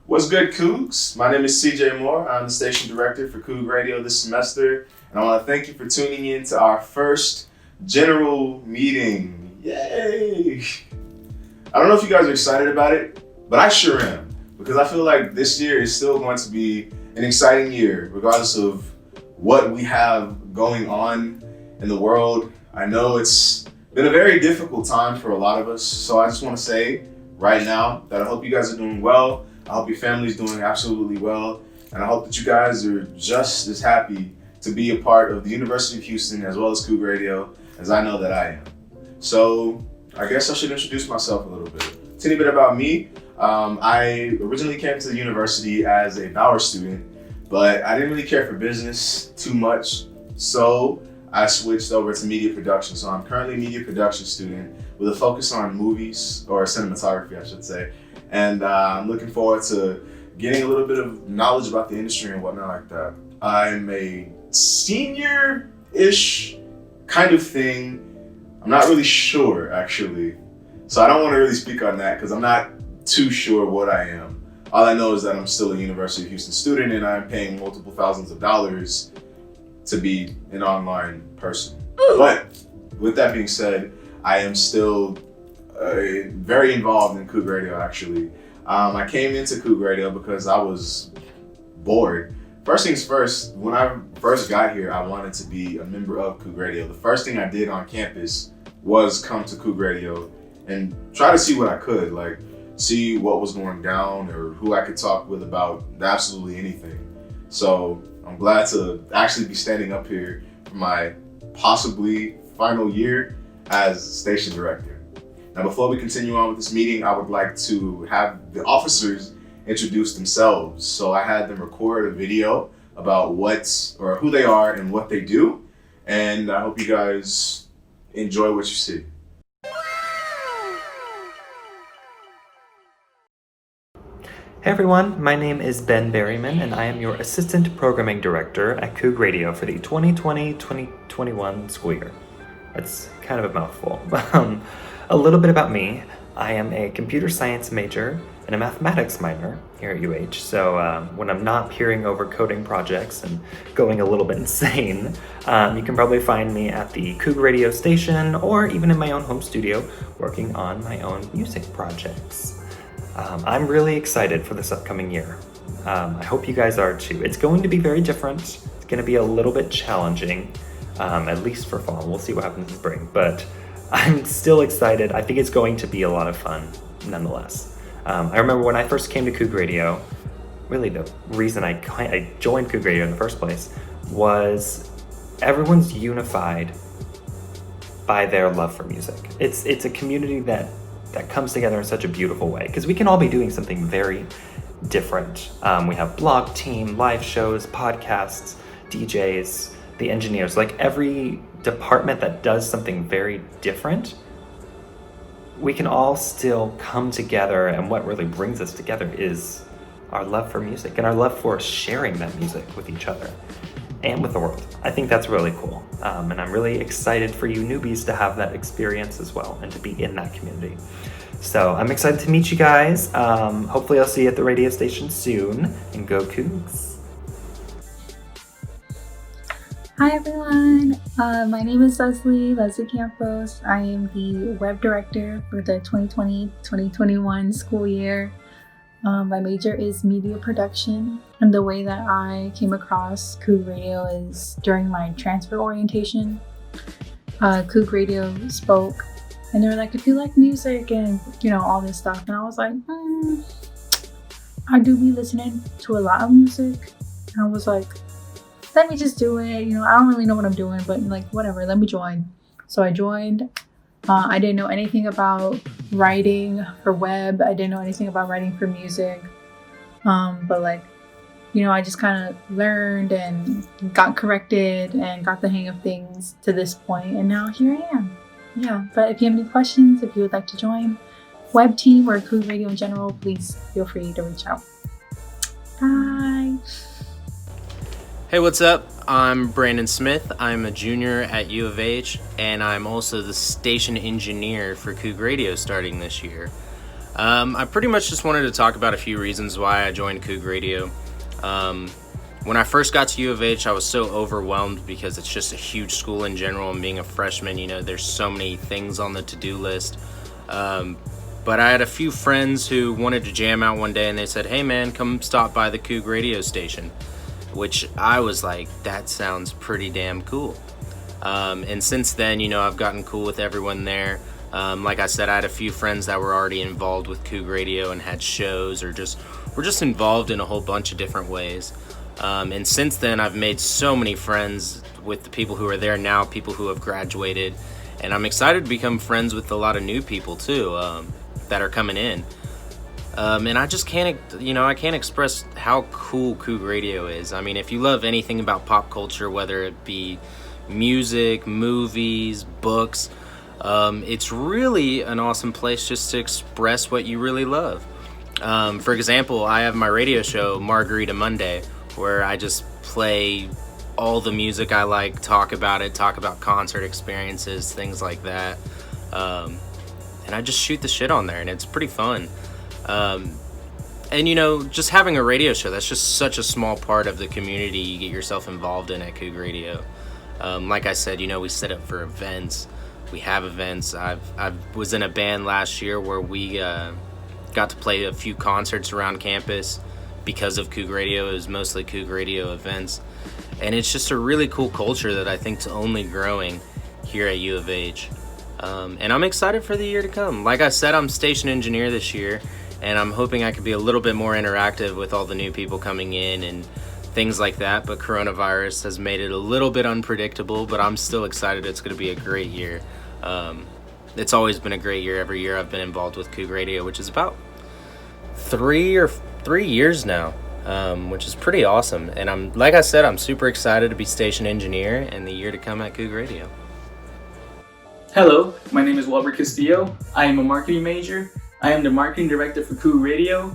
What's good, Cougs? My name is CJ Moore. I'm the station director for Coog Radio this semester, and I want to thank you for tuning in to our first general meeting. Yay! I don't know if you guys are excited about it, but I sure am, because I feel like this year is still going to be an exciting year, regardless of what we have going on in the world. I know it's been a very difficult time for a lot of us, so I just want to say right now that I hope you guys are doing well. I hope your family's doing absolutely well, and I hope that you guys are just as happy to be a part of the University of Houston as well as Coog Radio as I know that I am. So I guess I should introduce myself a little bit. A teeny bit about me. I originally came to the university as a Bauer student, but I didn't really care for business too much, so I switched over to media production. So I'm currently a media production student with a focus on movies, or cinematography, I should say. And I'm looking forward to getting a little bit of knowledge about the industry and whatnot like that. I'm a senior-ish kind of thing. I'm not really sure, actually. So I don't want to really speak on that because I'm not too sure what I am. All I know is that I'm still a University of Houston student and I'm paying multiple thousands of dollars to be an online person. But with that being said, I am still very involved in Coog Radio, actually. I came into Coog Radio because I was bored. First things first, when I first got here, I wanted to be a member of Coog Radio. The first thing I did on campus was come to Coog Radio and try to see what I could, like see what was going down or who I could talk with about absolutely anything. So I'm glad to actually be standing up here for my possibly final year as station director. Now, before we continue on with this meeting, I would like to have the officers introduce themselves. So I had them record a video about who they are and what they do. And I hope you guys enjoy what you see. Hey everyone, my name is Ben Berryman and I am your Assistant Programming Director at Coog Radio for the 2020-2021 school year. That's kind of a mouthful. A little bit about me. I am a computer science major and a mathematics minor here at UH. So when I'm not peering over coding projects and going a little bit insane, you can probably find me at the Coog Radio station or even in my own home studio working on my own music projects. I'm really excited for this upcoming year. I hope you guys are too. It's going to be very different. It's going to be a little bit challenging, at least for fall. We'll see what happens in spring, but I'm still excited. I think it's going to be a lot of fun nonetheless. I remember when I first came to Coog Radio, really the reason I joined Coog Radio in the first place was everyone's unified by their love for music. It's a community that comes together in such a beautiful way because we can all be doing something very different. We have blog team, live shows, podcasts, DJs, the engineers, like every department that does something very different. We can all still come together, and what really brings us together is our love for music and our love for sharing that music with each other and with the world. I think that's really cool. And I'm really excited for you newbies to have that experience as well and to be in that community. So I'm excited to meet you guys. Hopefully I'll see you at the radio station soon, and go Cougs. Hi everyone, my name is Leslie Campos. I am the web director for the 2020-2021 school year. My major is media production, and the way that I came across Coog Radio is during my transfer orientation. Coog Radio spoke, and they were like, if you like music and all this stuff, and I was like, I do be listening to a lot of music, and I was like, let me just do it. I don't really know what I'm doing, but whatever, let me join. So I joined. I didn't know anything about writing for web. I didn't know anything about writing for music. But I just kind of learned and got corrected and got the hang of things to this point. And now here I am. Yeah, but if you have any questions, if you would like to join web team or Coog Radio in general, please feel free to reach out. Bye. Hey, what's up? I'm Brandon Smith. I'm a junior at U of H, and I'm also the station engineer for Coog Radio starting this year. I pretty much just wanted to talk about a few reasons why I joined Coog Radio. When I first got to U of H, I was so overwhelmed because it's just a huge school in general, and being a freshman, there's so many things on the to-do list. But I had a few friends who wanted to jam out one day, and they said, "Hey man, come stop by the Coog radio station," which I was like, that sounds pretty damn cool. And since then, I've gotten cool with everyone there. Like I said, I had a few friends that were already involved with Coog Radio and had shows, or were just involved in a whole bunch of different ways. And since then, I've made so many friends with the people who are there now, people who have graduated, and I'm excited to become friends with a lot of new people too, that are coming in. And I just can't express how cool Coog Radio is. I mean, if you love anything about pop culture, whether it be music, movies, books, it's really an awesome place just to express what you really love. For example, I have my radio show, Margarita Monday, where I just play all the music I like, talk about concert experiences, things like that. And I just shoot the shit on there, and it's pretty fun. And just having a radio show, that's just such a small part of the community you get yourself involved in at Coog Radio. Like I said, we set up for events. We have events. I was in a band last year where we got to play a few concerts around campus because of Coog Radio. It was mostly Coog Radio events. And it's just a really cool culture that I think is only growing here at U of H. And I'm excited for the year to come. Like I said, I'm station engineer this year, and I'm hoping I can be a little bit more interactive with all the new people coming in and things like that. But coronavirus has made it a little bit unpredictable, but I'm still excited. It's going to be a great year. It's always been a great year every year I've been involved with Coog Radio, which is about 3 years now, which is pretty awesome. And like I said, I'm super excited to be station engineer and the year to come at Coog Radio. Hello, my name is Walter Castillo. I am a marketing major. I am the marketing director for Coog Radio.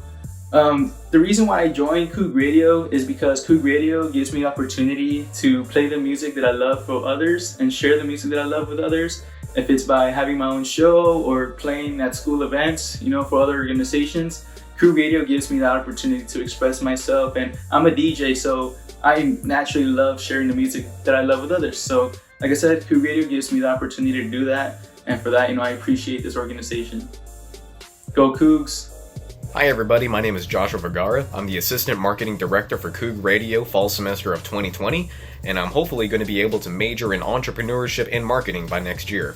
The reason why I joined Coog Radio is because Coog Radio gives me the opportunity to play the music that I love for others and share the music that I love with others. If it's by having my own show or playing at school events, for other organizations, Coog Radio gives me that opportunity to express myself. And I'm a DJ, so I naturally love sharing the music that I love with others. So, like I said, Coog Radio gives me the opportunity to do that. And for that, I appreciate this organization. Go Cougs! Hi everybody, my name is Joshua Vergara. I'm the Assistant Marketing Director for Coog Radio fall semester of 2020, and I'm hopefully going to be able to major in entrepreneurship and marketing by next year.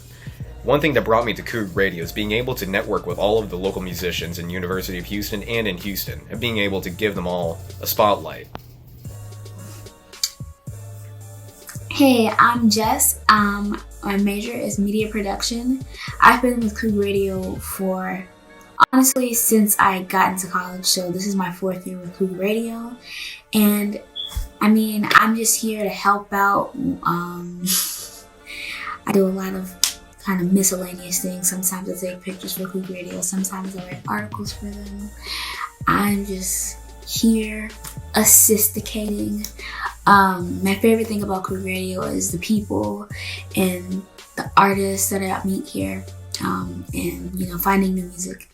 One thing that brought me to Coog Radio is being able to network with all of the local musicians in University of Houston and in Houston, and being able to give them all a spotlight. Hey, I'm Jess. My major is media production. I've been with Coog Radio for honestly since I got into college, so this is my 4th year with Coog Radio. And I'm just here to help out. I do a lot of kind of miscellaneous things. Sometimes I take pictures for Coog Radio, sometimes I write articles for them. I'm just here assisticating. My favorite thing about Coog Radio is the people and the artists that I meet here, and finding new music.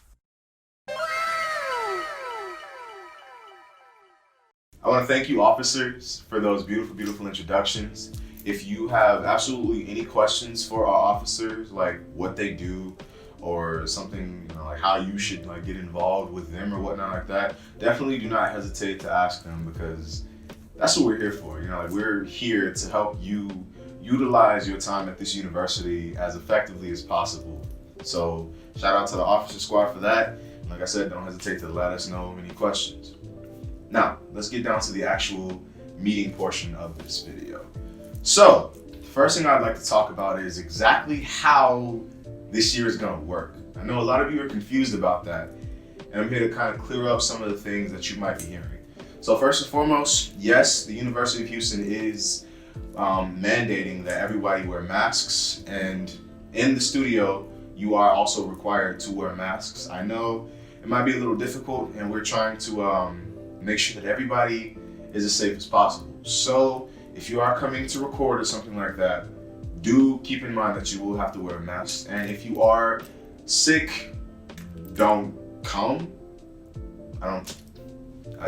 I want to thank you, officers, for those beautiful, beautiful introductions. If you have absolutely any questions for our officers, like what they do or something, like how you should get involved with them or whatnot like that, definitely do not hesitate to ask them, because that's what we're here for. We're here to help you utilize your time at this university as effectively as possible. So shout out to the officer squad for that. And like I said, don't hesitate to let us know any questions. Now, let's get down to the actual meeting portion of this video. So, the first thing I'd like to talk about is exactly how this year is going to work. I know a lot of you are confused about that, and I'm here to kind of clear up some of the things that you might be hearing. So first and foremost, yes, the University of Houston is mandating that everybody wear masks, and in the studio, you are also required to wear masks. I know it might be a little difficult, and we're trying to make sure that everybody is as safe as possible. So if you are coming to record or something like that, do keep in mind that you will have to wear a mask. And if you are sick, don't come.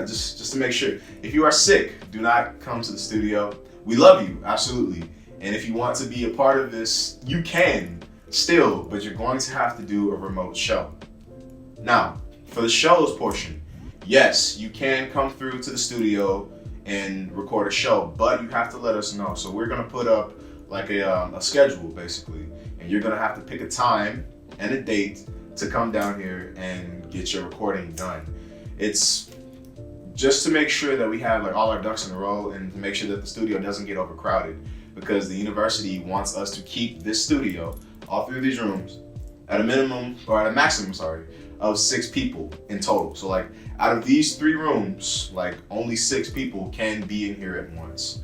Just to make sure. If you are sick, do not come to the studio. We love you, absolutely. And if you want to be a part of this, you can still, but you're going to have to do a remote show. Now, for the shows portion, yes, you can come through to the studio and record a show, but you have to let us know. So we're gonna put up like a schedule basically, and you're gonna have to pick a time and a date to come down here and get your recording done. It's just to make sure that we have like all our ducks in a row and to make sure that the studio doesn't get overcrowded, because the university wants us to keep this studio, all three of these rooms, at a minimum, or at a maximum, of 6 people in total. So like out of these 3 rooms, like only 6 people can be in here at once.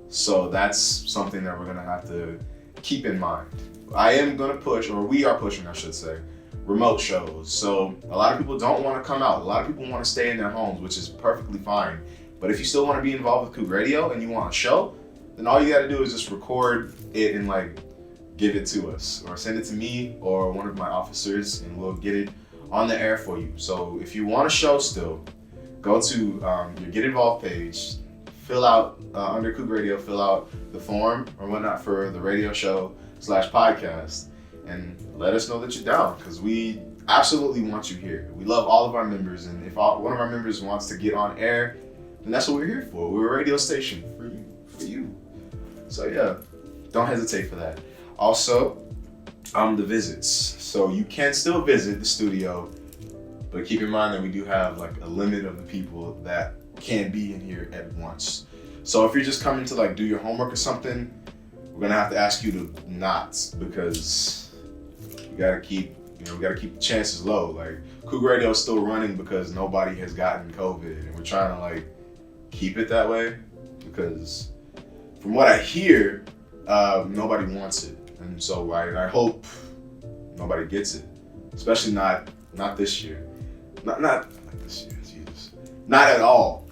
So that's something that we're gonna have to keep in mind. I am gonna push, or we are pushing, I should say, remote shows. So a lot of people don't want to come out. A lot of people want to stay in their homes, which is perfectly fine. But if you still want to be involved with Coog Radio and you want a show, then all you got to do is just record it and like give it to us, or send it to me or one of my officers, and we'll get it on the air for you. So if you want a show still, go to your Get Involved page, fill out under Coog Radio, fill out the form or whatnot for the radio show /podcast, and let us know that you're down, because we absolutely want you here. We love all of our members, and if one of our members wants to get on air, then that's what we're here for. We're a radio station for you. So yeah, don't hesitate for that. Also, the visits. So you can still visit the studio, but keep in mind that we do have like a limit of the people that can be in here at once. So if you're just coming to like do your homework or something, we're gonna have to ask you to not, because we gotta keep the chances low. Like Coog Radio is still running because nobody has gotten COVID, and we're trying to like keep it that way, because from what I hear, nobody wants it, and so I hope nobody gets it, especially not this year, not like this year, Jesus, not at all.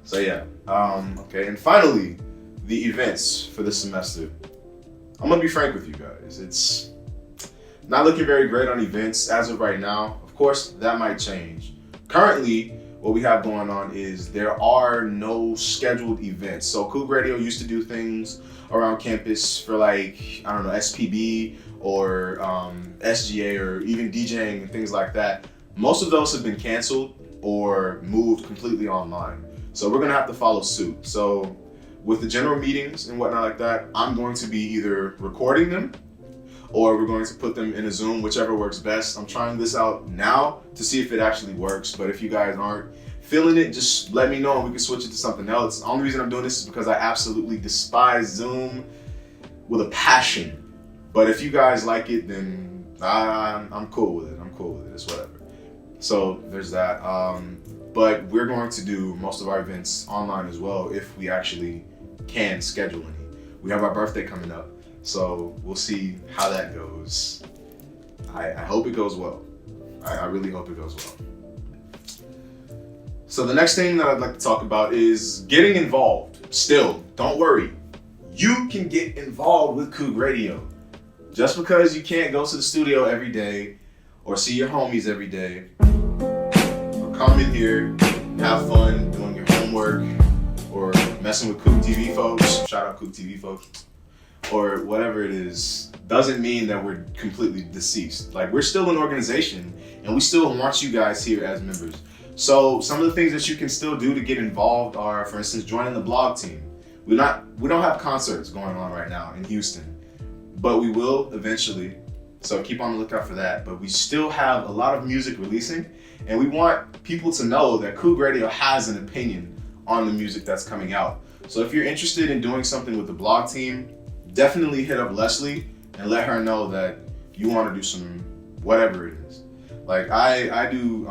So yeah, okay, and finally, the events for this semester. I'm gonna be frank with you guys. It's not looking very great on events as of right now. Of course, that might change. Currently, what we have going on is there are no scheduled events. So Coog Radio used to do things around campus for like, I don't know, SPB or SGA or even DJing and things like that. Most of those have been canceled or moved completely online. So we're gonna have to follow suit. So with the general meetings and whatnot like that, I'm going to be either recording them or we're going to put them in a Zoom, whichever works best. I'm trying this out now to see if it actually works, but if you guys aren't feeling it, just let me know and we can switch it to something else. The only reason I'm doing this is because I absolutely despise Zoom with a passion. But if you guys like it, then I'm cool with it. It's whatever. So there's that. But we're going to do most of our events online as well if we actually can schedule any. We have our birthday coming up, so we'll see how that goes. I hope it goes well. I really hope it goes well. So the next thing that I'd like to talk about is getting involved. Still, don't worry. You can get involved with Coog Radio. Just because you can't go to the studio every day or see your homies every day, or come in here and have fun doing your homework or messing with Coog TV folks, shout out Coog TV folks, or whatever it is, doesn't mean that we're completely deceased. Like, we're still an organization and we still want you guys here as members. So some of the things that you can still do to get involved are, for instance, joining the blog team. We don't have concerts going on right now in Houston, but we will eventually. So keep on the lookout for that. But we still have a lot of music releasing, and we want people to know that Coog Radio has an opinion on the music that's coming out. So if you're interested in doing something with the blog team, definitely hit up Leslie and let her know that you want to do some whatever it is. Like I do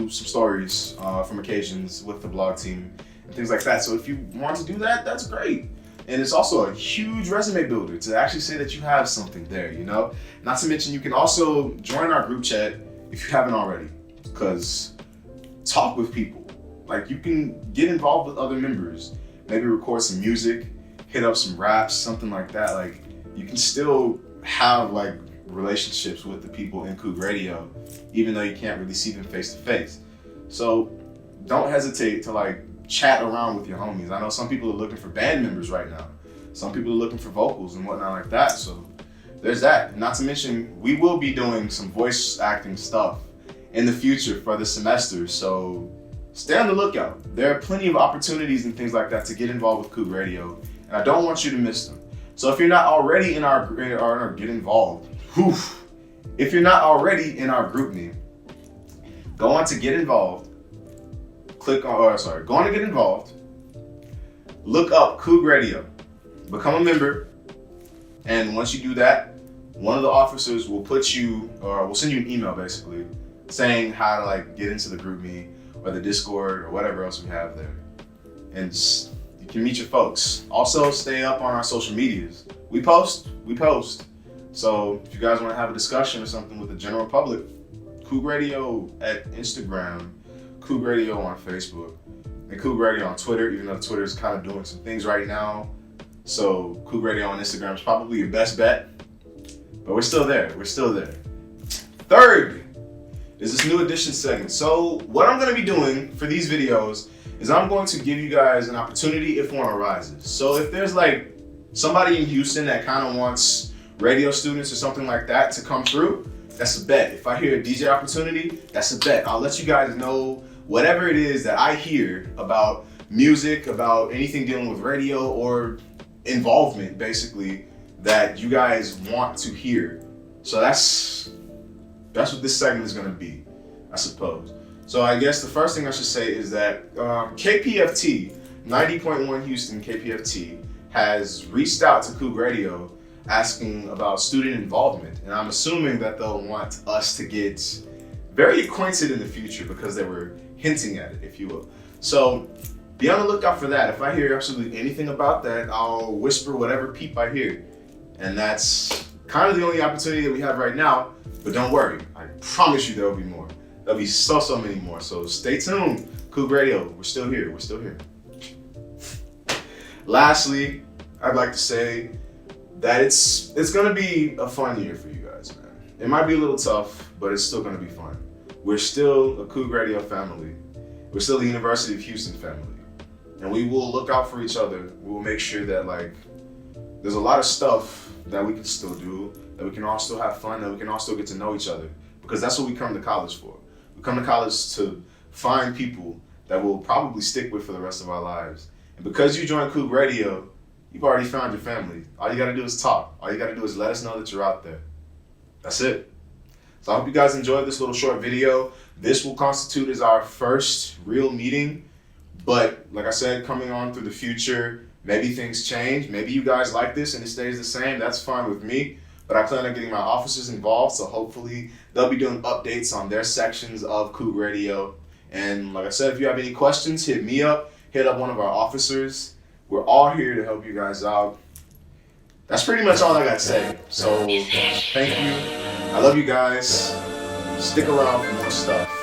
some stories from occasions with the blog team and things like that. So if you want to do that, that's great. And it's also a huge resume builder to actually say that you have something there, you know? Not to mention, you can also join our group chat if you haven't already, because talk with people. Like, you can get involved with other members, maybe record some music, hit up some raps, something like that. Like, you can still have like relationships with the people in Coog Radio, even though you can't really see them face to face. So don't hesitate to like chat around with your homies. I know some people are looking for band members right now. Some people are looking for vocals and whatnot like that. So there's that. Not to mention, we will be doing some voice acting stuff in the future for the semester. So stay on the lookout. There are plenty of opportunities and things like that to get involved with Coog Radio, and I don't want you to miss them. So if you're not already in our get involved, if you're not already in our group me, go on to get involved. Go on to get involved. Look up Coog Radio. Become a member, and once you do that, one of the officers will will send you an email basically saying how to like get into the group me or the Discord or whatever else we have there, and you can meet your folks. Also, stay up on our social medias. We post. So if you guys want to have a discussion or something with the general public, Coog Radio at Instagram, Coog Radio on Facebook, and Coog Radio on Twitter, even though Twitter is kind of doing some things right now. So Coog Radio on Instagram is probably your best bet, but we're still there. Third is this new edition segment. So what I'm going to be doing for these videos is I'm going to give you guys an opportunity if one arises. So if there's like somebody in Houston that kind of wants radio students or something like that to come through, that's a bet. If I hear a DJ opportunity, that's a bet. I'll let you guys know whatever it is that I hear about music, about anything dealing with radio or involvement basically that you guys want to hear. So that's what this segment is going to be, I suppose. So I guess the first thing I should say is that KPFT, 90.1 Houston KPFT, has reached out to Coog Radio asking about student involvement, and I'm assuming that they'll want us to get very acquainted in the future because they were hinting at it, if you will. So be on the lookout for that. If I hear absolutely anything about that, I'll whisper whatever peep I hear. And that's kind of the only opportunity that we have right now, but don't worry, I promise you there'll be more. There'll be so many more, so stay tuned. Coog Radio, we're still here. Lastly, I'd like to say that it's gonna be a fun year for you guys, man. It might be a little tough, but it's still gonna be fun. We're still a Coog Radio family. We're still the University of Houston family. And we will look out for each other. We will make sure that like there's a lot of stuff that we can still do, that we can all still have fun, that we can all still get to know each other. Because that's what we come to college for. We come to college to find people that we'll probably stick with for the rest of our lives. And because you joined Coog Radio, you've already found your family. All you gotta do is talk. All you gotta do is let us know that you're out there. That's it. So I hope you guys enjoyed this little short video. This will constitute as our first real meeting. But like I said, coming on through the future, maybe things change. Maybe you guys like this and it stays the same. That's fine with me. But I plan on getting my officers involved, so hopefully they'll be doing updates on their sections of Coog Radio. And like I said, if you have any questions, hit me up, hit up one of our officers. We're all here to help you guys out. That's pretty much all I got to say. So thank you. I love you guys. Stick around for more stuff.